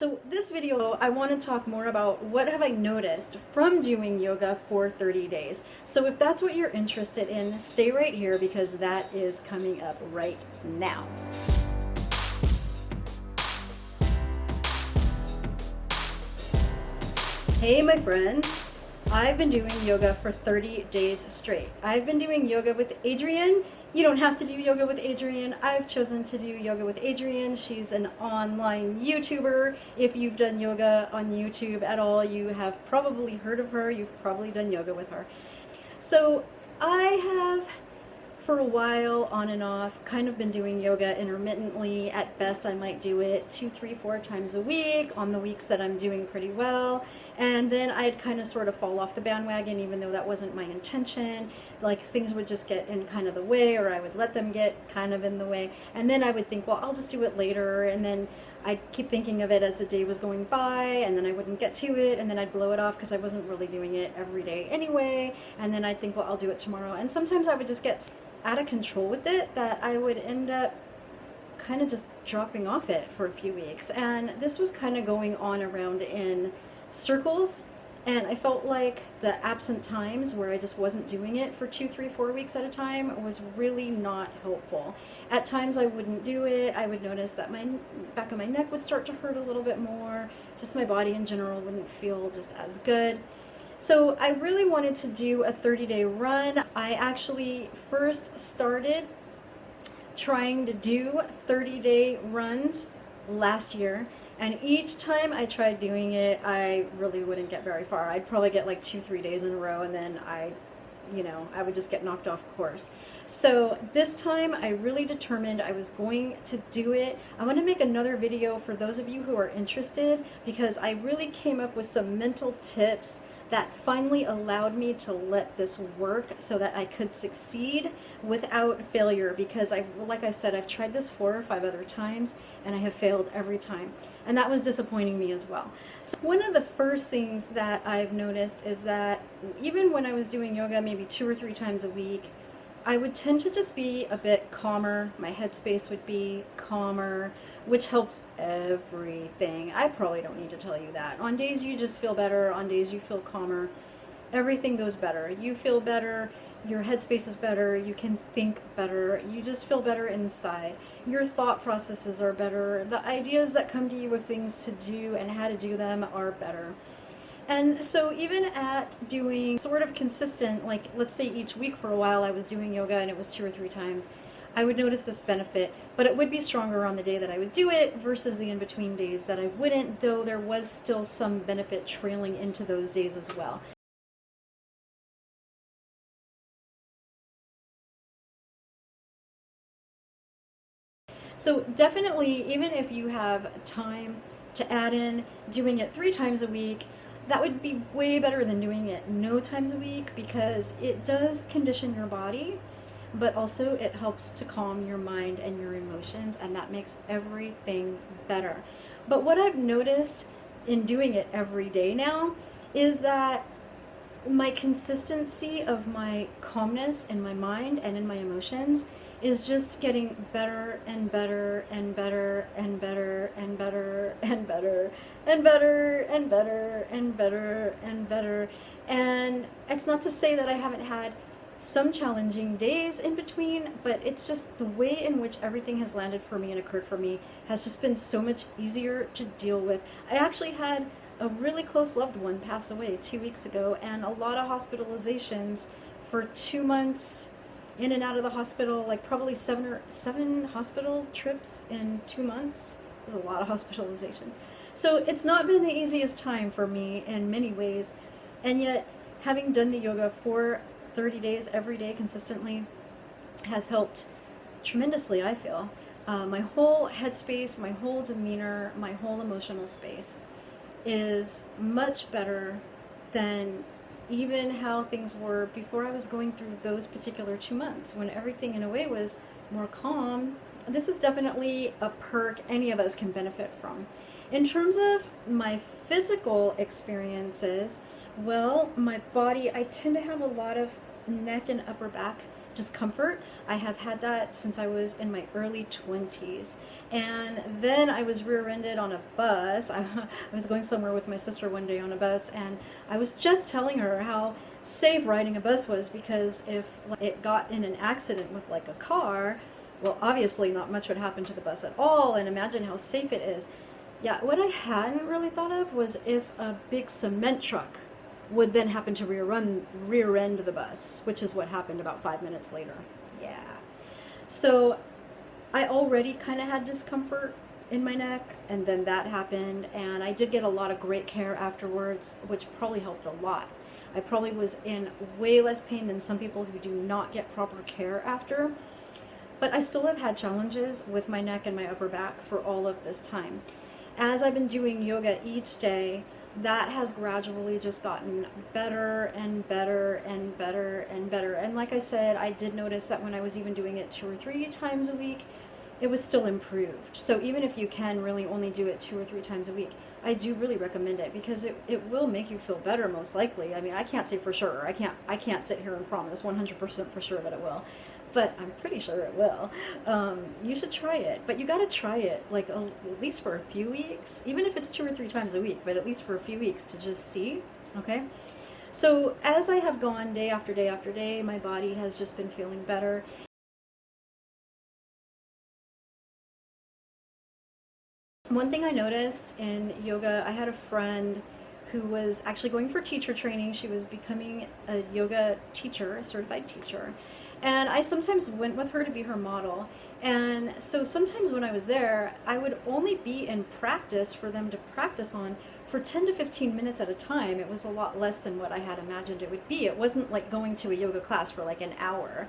So this video, I want to talk more about what have I noticed from doing yoga for 30 days. So if that's what you're interested in, stay right here because that is coming up right now. Hey my friends, I've been doing yoga for 30 days straight. I've been doing yoga with Adriene. You don't have to do yoga with Adriene. I've chosen to do yoga with Adriene. She's an online YouTuber. If you've done yoga on YouTube at all, you have probably heard of her. You've probably done yoga with her. So I have, for a while, on and off, kind of been doing yoga intermittently. At best, I might do it 2, 3, 4 times a week on the weeks that I'm doing pretty well. And then I'd kind of sort of fall off the bandwagon, even though that wasn't my intention. Like things would just get in kind of the way, or I would let them get kind of in the way. And then I would think, well, I'll just do it later. And then I'd keep thinking of it as the day was going by, and then I wouldn't get to it, and then I'd blow it off because I wasn't really doing it every day anyway. And then I'd think, well, I'll do it tomorrow. And sometimes I would just get out of control with it that I would end up kind of just dropping off it for a few weeks. And this was kind of going on around in circles, and I felt like the absent times where I just wasn't doing it for 2, 3, 4 weeks at a time was really not helpful. At times I wouldn't do it. I would notice that my back of my neck would start to hurt a little bit more. Just my body in general wouldn't feel just as good. So I really wanted to do a 30-day run. I actually first started trying to do 30-day runs last year, and each time I tried doing it, I really wouldn't get very far. I'd probably get like 2, 3 days in a row, and then I would just get knocked off course. So this time I really determined I was going to do it. I want to make another video for those of you who are interested, because I really came up with some mental tips that finally allowed me to let this work so that I could succeed without failure, because like I said, I've tried this 4 or 5 other times and I have failed every time, and that was disappointing me as well. So one of the first things that I've noticed is that even when I was doing yoga maybe 2 or 3 times a week, I would tend to just be a bit calmer. My headspace would be calmer, which helps everything. I probably don't need to tell you that. On days you just feel better, on days you feel calmer, everything goes better. You feel better, your headspace is better, you can think better, you just feel better inside. Your thought processes are better. The ideas that come to you of things to do and how to do them are better. And so even at doing sort of consistent, like let's say each week for a while I was doing yoga and it was 2 or 3 times, I would notice this benefit, but it would be stronger on the day that I would do it versus the in-between days that I wouldn't, though there was still some benefit trailing into those days as well. So definitely, even if you have time to add in doing it 3 times a week, that would be way better than doing it no times a week, because it does condition your body, but also it helps to calm your mind and your emotions, and that makes everything better. But what I've noticed in doing it every day now is that my consistency of my calmness in my mind and in my emotions is just getting better and better and better and better and better and better and better and better and better and better. And it's not to say that I haven't had some challenging days in between, but it's just the way in which everything has landed for me and occurred for me has just been so much easier to deal with. I actually had a really close loved one pass away 2 weeks ago, and a lot of hospitalizations for 2 months in and out of the hospital, like probably 7 hospital trips in 2 months. There's a lot of hospitalizations. So it's not been the easiest time for me in many ways, and yet having done the yoga for 30 days every day consistently has helped tremendously, I feel. My whole headspace, my whole demeanor, my whole emotional space is much better than even how things were before I was going through those particular 2 months, when everything in a way was more calm. This is definitely a perk any of us can benefit from. In terms of my physical experiences, well, my body, I tend to have a lot of neck and upper back discomfort. I have had that since I was in my early 20s. And then I was rear-ended on a bus. I was going somewhere with my sister one day on a bus, and I was just telling her how safe riding a bus was, because if it got in an accident with like a car, well, obviously not much would happen to the bus at all, and imagine how safe it is. Yeah, what I hadn't really thought of was if a big cement truck would then happen to rear end the bus, which is what happened about 5 minutes later. Yeah. So I already kind of had discomfort in my neck, and then that happened, and I did get a lot of great care afterwards, which probably helped a lot. I probably was in way less pain than some people who do not get proper care after, but I still have had challenges with my neck and my upper back for all of this time. As I've been doing yoga each day, that has gradually just gotten better and better and better and better. And like I said, I did notice that when I was even doing it 2 or 3 times a week, it was still improved. So even if you can really only do it 2 or 3 times a week, I do really recommend it, because it will make you feel better, most likely. I mean, I can't say for sure. I can't sit here and promise 100% for sure that it will, but I'm pretty sure it will. You should try it, but you got to try it like at least for a few weeks, even if it's 2 or 3 times a week, but at least for a few weeks to just see. Okay. So as I have gone day after day after day, my body has just been feeling better. One thing I noticed in yoga, I had a friend who was actually going for teacher training. She was becoming a yoga teacher, a certified teacher. And I sometimes went with her to be her model. And so sometimes when I was there, I would only be in practice for them to practice on for 10 to 15 minutes at a time. It was a lot less than what I had imagined it would be. It wasn't like going to a yoga class for like an hour.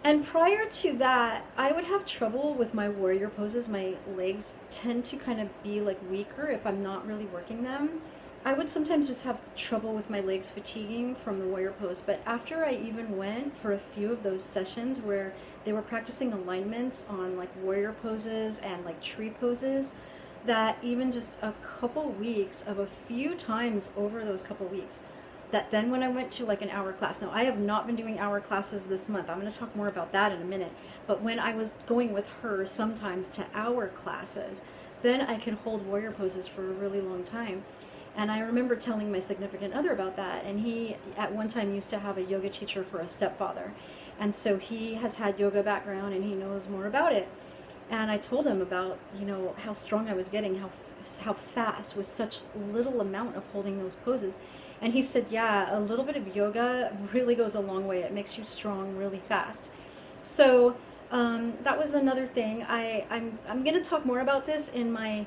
And prior to that, I would have trouble with my warrior poses. My legs tend to kind of be like weaker if I'm not really working them. I would sometimes just have trouble with my legs fatiguing from the warrior pose. But after I even went for a few of those sessions where they were practicing alignments on like warrior poses and like tree poses, that even just a couple weeks of a few times over those couple weeks, that then when I went to like an hour class, now I have not been doing hour classes this month. I'm going to talk more about that in a minute. But when I was going with her sometimes to hour classes, then I could hold warrior poses for a really long time. And I remember telling my significant other about that. And he at one time used to have a yoga teacher for a stepfather. And so he has had yoga background and he knows more about it. And I told him about, how strong I was getting, how fast with such little amount of holding those poses. And he said, yeah, a little bit of yoga really goes a long way. It makes you strong really fast. So that was another thing. I'm going to talk more about this in my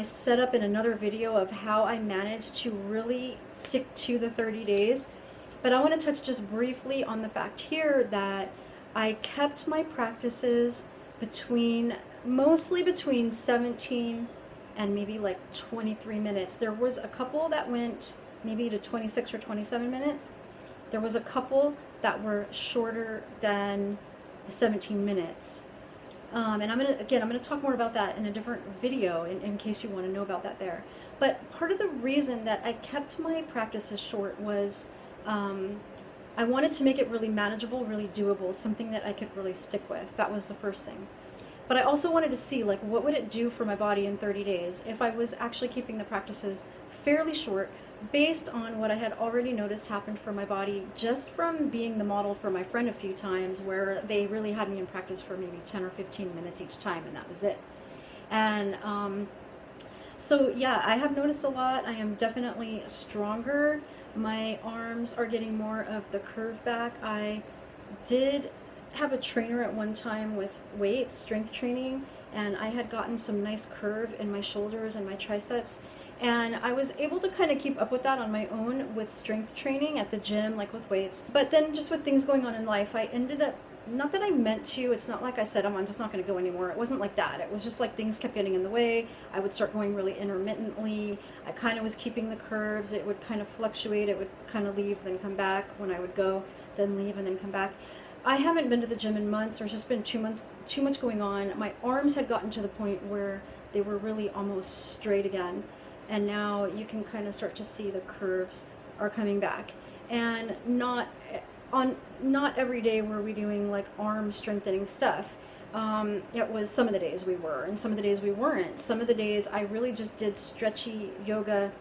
setup in another video of how I managed to really stick to the 30 days. But I want to touch just briefly on the fact here that I kept my practices mostly between 17 and maybe like 23 minutes. There was a couple that went maybe to 26 or 27 minutes. There was a couple that were shorter than the 17 minutes. And I'm gonna talk more about that in a different video in case you want to know about that there. But part of the reason that I kept my practices short was I wanted to make it really manageable, really doable, something that I could really stick with. That was the first thing. But I also wanted to see like what would it do for my body in 30 days if I was actually keeping the practices fairly short, based on what I had already noticed happened for my body just from being the model for my friend a few times, where they really had me in practice for maybe 10 or 15 minutes each time, and that was it. And so yeah, I have noticed a lot. I am definitely stronger. My arms are getting more of the curve back. I did have a trainer at one time with weights, strength training, and I had gotten some nice curve in my shoulders and my triceps. And I was able to kind of keep up with that on my own with strength training at the gym, like with weights. But then just with things going on in life, I ended up, not that I meant to, it's not like I said, I'm just not going to go anymore. It wasn't like that. It was just like things kept getting in the way. I would start going really intermittently. I kind of was keeping the curves. It would kind of fluctuate. It would kind of leave, then come back. When I would go, then leave, and then come back. I haven't been to the gym in months. There's just been too much going on. My arms had gotten to the point where they were really almost straight again. And now you can kind of start to see the curves are coming back. And not on not every day were we doing like arm strengthening stuff. It was some of the days we were, and some of the days we weren't. Some of the days I really just did stretchy yoga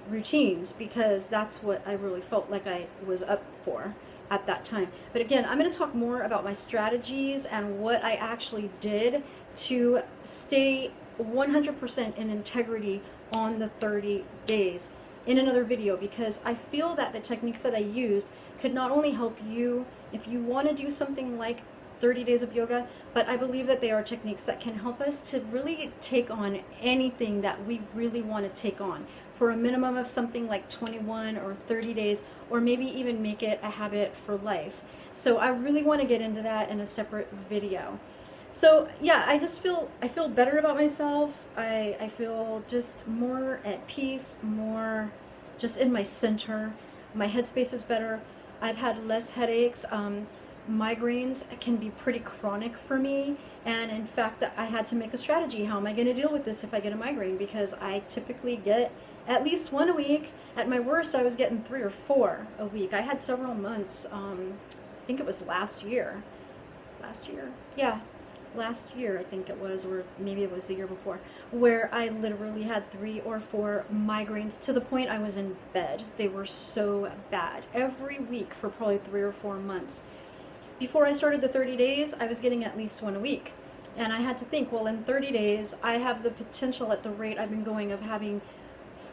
routines because that's what I really felt like I was up for at that time. But again, I'm going to talk more about my strategies and what I actually did to stay 100% in integrity on the 30 days in another video, because I feel that the techniques that I used could not only help you if you want to do something like 30 days of yoga, but I believe that they are techniques that can help us to really take on anything that we really want to take on for a minimum of something like 21 or 30 days, or maybe even make it a habit for life. So I really want to get into that in a separate video. So yeah, I feel better about myself. I feel just more at peace, more just in my center. My headspace is better. I've had less headaches. Migraines can be pretty chronic for me, and in fact I had to make a strategy. How am I going to deal with this if I get a migraine? Because I typically get at least one a week. At my worst I was getting 3 or 4 a week. I had several months, I think it was last year, yeah, last year I think it was, or maybe it was the year before, where I literally had 3 or 4 migraines to the point I was in bed. They were so bad every week for probably 3 or 4 months. Before I started the 30 days, I was getting at least 1 a week. And I had to think, well, in 30 days, I have the potential at the rate I've been going of having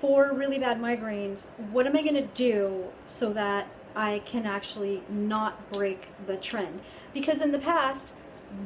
4 really bad migraines. What am I going to do so that I can actually not break the trend? Because in the past,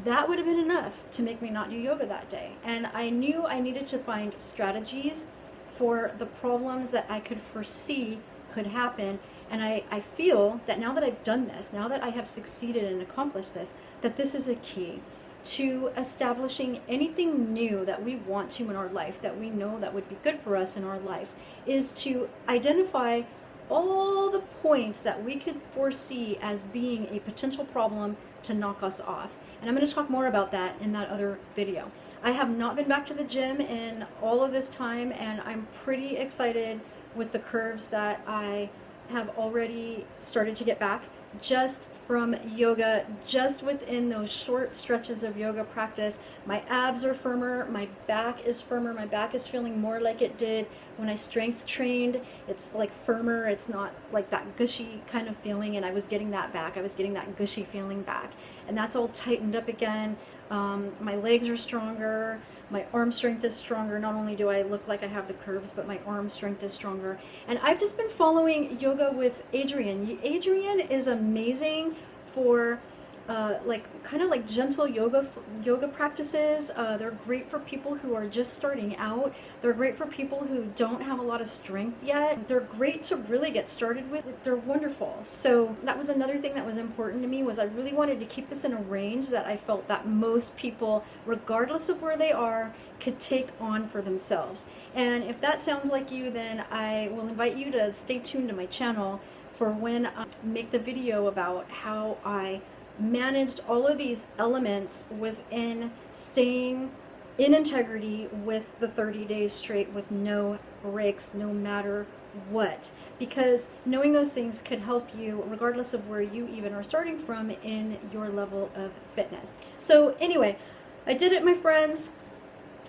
that would have been enough to make me not do yoga that day. And I knew I needed to find strategies for the problems that I could foresee could happen. And I feel that now that I've done this, now that I have succeeded and accomplished this, that this is a key to establishing anything new that we want to in our life, that we know that would be good for us in our life, is to identify all the points that we could foresee as being a potential problem to knock us off. And I'm going to talk more about that in that other video. I have not been back to the gym in all of this time, and I'm pretty excited with the curves that I have already started to get back just from yoga. Just within those short stretches of yoga practice, my abs are firmer, my back is firmer, my back is feeling more like it did when I strength trained. It's like firmer, it's not like that gushy kind of feeling, and I was getting that back. I was getting that gushy feeling back, and that's all tightened up again. My legs are stronger, my arm strength is stronger. Not only do I look like I have the curves, but my arm strength is stronger. And I've just been following yoga with Adriene. Adriene is amazing for kind of like gentle yoga practices. They're great for people who are just starting out. They're great for people who don't have a lot of strength yet. They're great to really get started with. They're wonderful. So that was another thing that was important to me, was I really wanted to keep this in a range that I felt that most people, regardless of where they are, could take on for themselves. And if that sounds like you, then I will invite you to stay tuned to my channel for when I make the video about how I managed all of these elements within staying in integrity with the 30 days straight with no breaks, no matter what. Because knowing those things could help you regardless of where you even are starting from in your level of fitness. So anyway, I did it, my friends.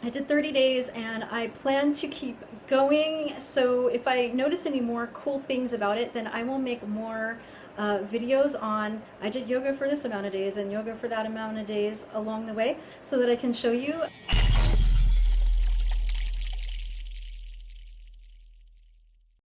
I did 30 days and I plan to keep going. So if I notice any more cool things about it, then I will make more videos on I did yoga for this amount of days and yoga for that amount of days along the way, so that I can show you